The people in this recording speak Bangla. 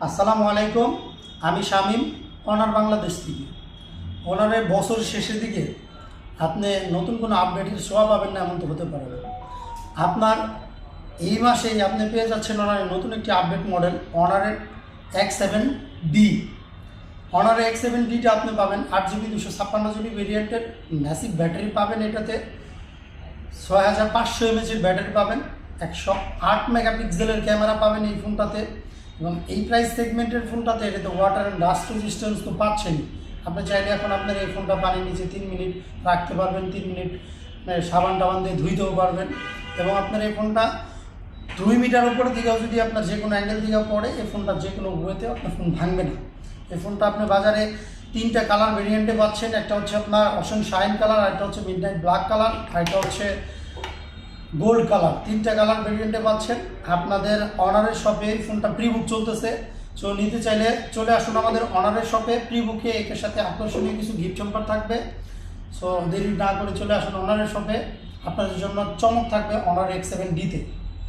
আসসালামু আলাইকুম, আমি শামীম অনার বাংলাদেশ থেকে। অনারের বছর শেষের দিকে আপনি নতুন কোনো আপডেটের সোয়া পাবেন না এমন তো হতে পারে না। আপনার এই মাসেই আপনি পেয়ে যাচ্ছেন অনারের নতুন একটি আপডেট মডেল অনারের X7D। অনারের X7Dটা আপনি পাবেন 8GB 256GB ভেরিয়েন্টের ম্যাসিভ ব্যাটারি পাবেন, এটাতে 6500 mAh ব্যাটারি পাবেন, 108 মেগাপিক্সেলের ক্যামেরা পাবেন এই ফোনটাতে। এবং এই প্রাইস সেগমেন্টের ফোনটাতে এটাতে ওয়াটার অ্যান্ড ডাস্ট রেজিস্ট্যান্স তো পাচ্ছেনই। আপনি চাইলে এখন আপনার এই ফোনটা পানির নিচে 3 মিনিট রাখতে পারবেন, 3 মিনিট সাবান টাবান দিয়ে ধুইতেও পারবেন। এবং আপনার এই ফোনটা 2 মিটার উপরে দিকেও যদি আপনার যে কোনো অ্যাঙ্গেল দিকেও পড়ে এই ফোনটা যে কোনো ওয়েতে আপনার ফোন ভাঙবে না। এই ফোনটা আপনি বাজারে 3টা কালার ভেরিয়েন্টে পাচ্ছেন। একটা হচ্ছে আপনার অশন শাইন কালার, আরেকটা হচ্ছে মিডনাইট ব্ল্যাক কালার, আরেকটা হচ্ছে গোল্ড কালার। 3টা কালার ভেরিয়েন্টে পাচ্ছেন। আপনাদের অনারের শপে এই ফোনটা প্রি বুক চলতেছে। সো নিতে চাইলে চলে আসুন আমাদের অনারের শপে। প্রি বুকে এর সাথে আকর্ষণীয় কিছু গিফট চম্পার থাকবে। সো দেরি না করে চলে আসুন অনারের শপে, আপনাদের জন্য চমক থাকবে অনার X7D তে।